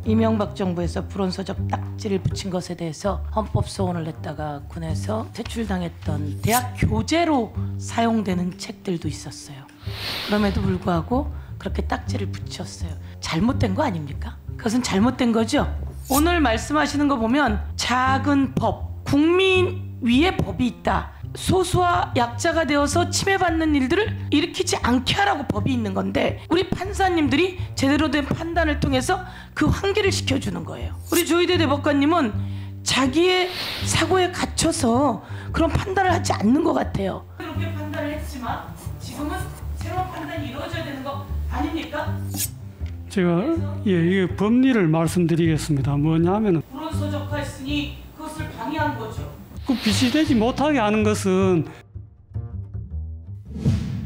이명박 정부에서 불온서적 딱지를 붙인 것에 대해서 헌법 소원을 냈다가 군에서 퇴출당했던 대학 교재로 사용되는 책들도 있었어요. 그럼에도 불구하고 그렇게 딱지를 붙였어요. 잘못된 거 아닙니까? 그것은 잘못된 거죠. 오늘 말씀하시는 거 보면 작은 법, 국민 위에 법이 있다. 소수와 약자가 되어서 침해받는 일들을 일으키지 않게 하라고 법이 있는 건데 우리 판사님들이 제대로 된 판단을 통해서 그 환기를 시켜주는 거예요. 우리 조희대 대법관님은 자기의 사고에 갇혀서 그런 판단을 하지 않는 것 같아요. 그렇게 판단을 했지만 지금은 새로운 판단이 이루어져야 되는 거 아닙니까? 제가 이게 법리를 말씀드리겠습니다. 뭐냐면은 불온서적화했으니 그것을 방해한 거죠. 그 비치되지 못하게 하는 것은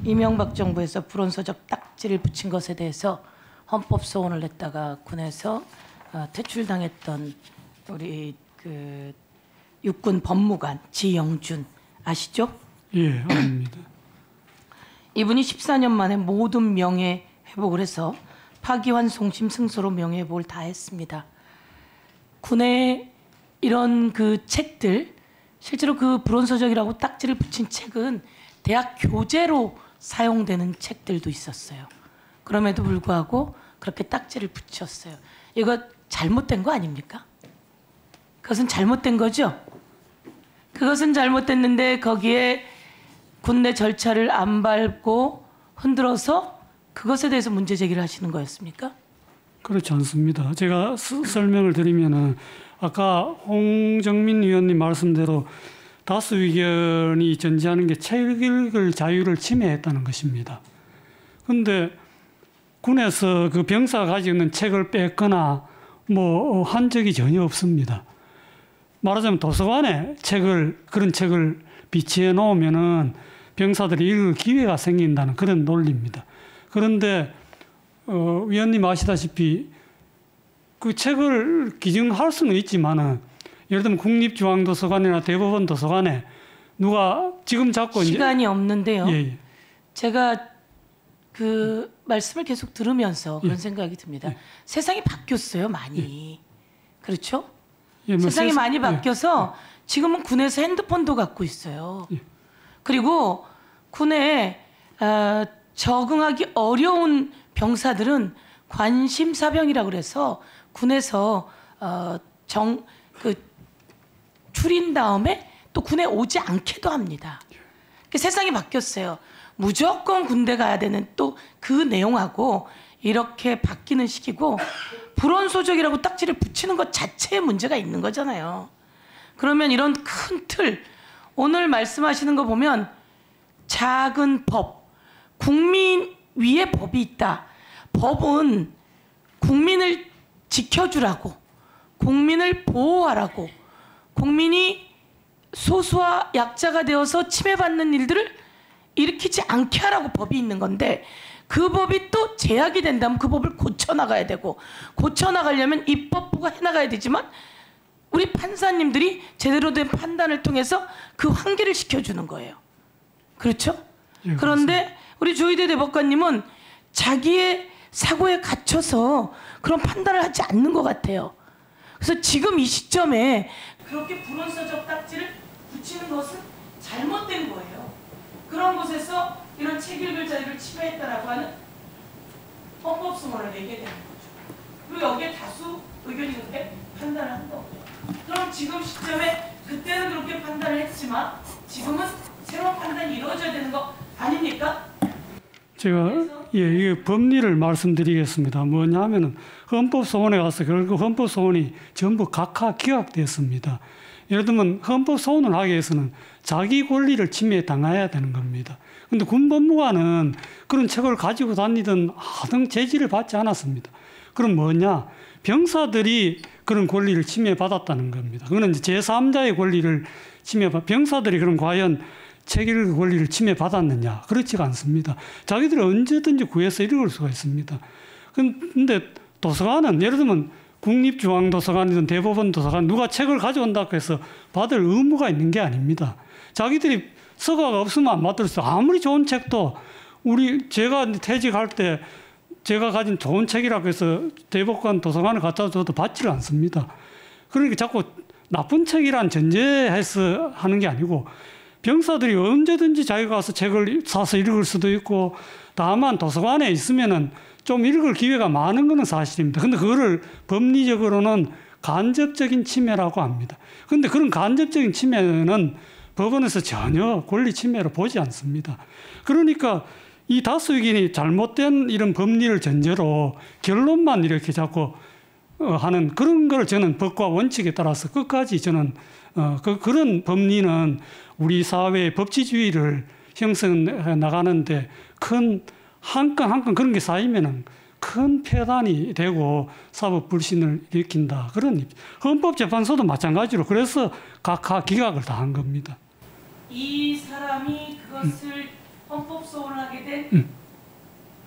이명박 정부에서 불온서적 딱지를 붙인 것에 대해서 헌법 소원을 냈다가 군에서 퇴출당했던 우리 그 육군 법무관 지영준 아시죠? 예, 압니다. 이분이 14년 만에 모든 명예 회복을 해서 파기환송심 승소로 명예 회복을 다 했습니다. 군의 이런 그 책들 실제로 그 불온서적이라고 딱지를 붙인 책은 대학 교재로 사용되는 책들도 있었어요. 그럼에도 불구하고 그렇게 딱지를 붙였어요. 이거 잘못된 거 아닙니까? 그것은 잘못된 거죠. 그것은 잘못됐는데 거기에 군내 절차를 안 밟고 흔들어서 그것에 대해서 문제 제기를 하시는 거였습니까? 그렇지 않습니다. 제가 설명을 드리면은 아까 홍정민 의원님 말씀대로 다수 의견이 전제하는 게 책 읽을 자유를 침해했다는 것입니다. 그런데 군에서 그 병사가 가지고 있는 책을 뺐거나 뭐 한 적이 전혀 없습니다. 말하자면 도서관에 그런 책을 비치해 놓으면은 병사들이 읽을 기회가 생긴다는 그런 논리입니다. 그런데 위원님 아시다시피 그 책을 기증할 수는 있지만은 예를 들면 국립중앙도서관이나 대법원 도서관에 누가 지금 잡고 시간이 없는데요. 예. 제가 그 말씀을 계속 들으면서 그런 생각이 듭니다. 예. 세상이 바뀌었어요, 많이. 그렇죠? 예, 뭐 세상이 많이 바뀌어서 지금은 군에서 핸드폰도 갖고 있어요. 그리고 군에 적응하기 어려운 병사들은 관심사병이라고 그래서 군에서 줄인 다음에 또 군에 오지 않게도 합니다. 세상이 바뀌었어요. 무조건 군대 가야 되는 또 그 내용하고 이렇게 바뀌는 시기고 불온서적이라고 딱지를 붙이는 것 자체에 문제가 있는 거잖아요. 그러면 이런 큰 틀, 오늘 말씀하시는 거 보면 작은 법, 국민 위에 법이 있다. 법은 국민을 지켜주라고, 국민을 보호하라고, 국민이 소수와 약자가 되어서 침해받는 일들을 일으키지 않게 하라고 법이 있는 건데 그 법이 또 제약이 된다면 그 법을 고쳐나가야 되고 고쳐나가려면 입법부가 해나가야 되지만 우리 판사님들이 제대로 된 판단을 통해서 그 환기를 시켜주는 거예요. 그렇죠? 예, 그런데 우리 조희대 대법관님은 자기의 사고에 갇혀서 그런 판단을 하지 않는 것 같아요. 그래서 지금 이 시점에 그렇게 불온서적 딱지를 붙이는 것은 잘못된 거예요. 그런 곳에서 이런 책 읽을 자유를 침해했다라고 하는 헌법소원을 내게 되는 거죠. 그리고 여기에 다수 의견이 그렇게 판단을 한 거고요. 그럼 지금 시점에 그때는 그렇게 판단을 했지만 지금은 새로운 판단이 이루어져야 되는 거 아닙니까? 제가 이게 법리를 말씀드리겠습니다. 뭐냐면은 헌법소원에 가서 결국 헌법소원이 전부 각하 기각됐습니다. 예를 들면 헌법소원을 하기 위해서는 자기 권리를 침해당해야 되는 겁니다. 그런데 군법무관은 그런 책을 가지고 다니든 하등 제지를 받지 않았습니다. 그럼 뭐냐? 병사들이 그런 권리를 침해받았다는 겁니다. 그거는 이제 제3자의 권리를 병사들이 그럼 과연 책 읽을 권리를 침해받았느냐? 그렇지가 않습니다. 자기들이 언제든지 구해서 읽을 수가 있습니다. 그런데 도서관은 예를 들면 국립중앙도서관이든 대법원 도서관 누가 책을 가져온다고 해서 받을 의무가 있는 게 아닙니다. 자기들이 서가가 없으면 안 받을 수. 아무리 좋은 책도 제가 퇴직할 때 제가 가진 좋은 책이라고 해서 대법관 도서관에 갖다 줘도 받지를 않습니다. 그러니까 자꾸 나쁜 책이란 전제해서 하는 게 아니고 병사들이 언제든지 자기가 가서 책을 사서 읽을 수도 있고 다만 도서관에 있으면은 좀 읽을 기회가 많은 것은 사실입니다. 근데 그거를 법리적으로는 간접적인 침해라고 합니다. 근데 그런 간접적인 침해는 법원에서 전혀 권리 침해로 보지 않습니다. 그러니까 이 다수 의견이 잘못된 이런 법리를 전제로 결론만 이렇게 자꾸 하는 그런 걸 저는 법과 원칙에 따라서 끝까지 저는 그런 법리는 우리 사회의 법치주의를 형성해 나가는데 큰 한 건 한 건 그런 게 쌓이면은 큰 폐단이 되고 사법 불신을 일으킨다. 그런 헌법재판소도 마찬가지로 그래서 각하 기각을 다 한 겁니다. 이 사람이 그것을 헌법 소원을 하게 된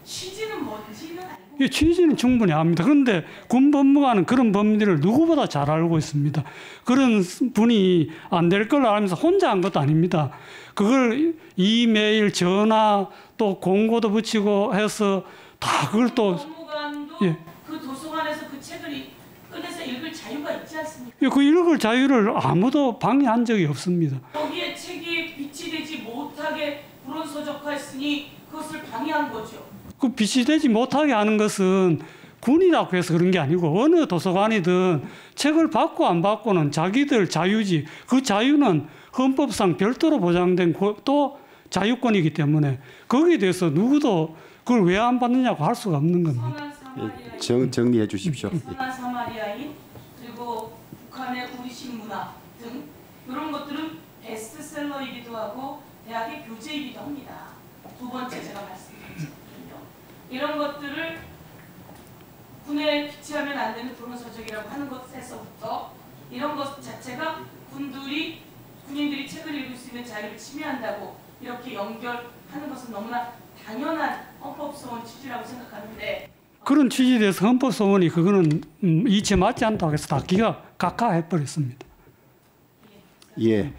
취지는 뭔지는 알고 이 취지는 충분히 압니다. 그런데 군 법무관은 그런 법리를 누구보다 잘 알고 있습니다. 그런 분이 안 될 걸 알면서 혼자 한 것도 아닙니다. 그걸 이메일, 전화, 또 공고도 붙이고 해서 다 그걸 또 법무관도 예. 그 도서관에서 그 책을 꺼내서 읽을 자유가 있지 않습니까? 그 읽을 자유를 아무도 방해한 적이 없습니다. 거기에 책이 비치되지 못하게 불온서적화했으니 그것을 방해한 거죠. 그 비치되지 못하게 하는 것은 군이라고 해서 그런 게 아니고 어느 도서관이든 책을 받고 안 받고는 자기들 자유지 그 자유는 헌법상 별도로 보장된 또 자유권이기 때문에 거기에 대해서 누구도 그걸 왜 안 받느냐고 할 수가 없는 겁니다. 정리해 주십시오. 선한 사마리아인 그리고 북한의 우리식 문화 등 이런 것들은 베스트셀러이기도 하고 대학의 교재이기도 합니다. 두 번째 제가 말씀드렸거든요. 이런 것들을 군에 비치하면 안 되는 불온서적이라고 하는 것에서부터 이런 것 자체가 군인들이 책을 읽을 수 있는 자유를 침해한다고 이렇게 연결하는 것은 너무나 당연한 헌법소원 취지라고 생각하는데 그런 취지에 대해서 헌법소원이 그거는 이치에 맞지 않다고 해서 다 각하해버렸습니다. 예.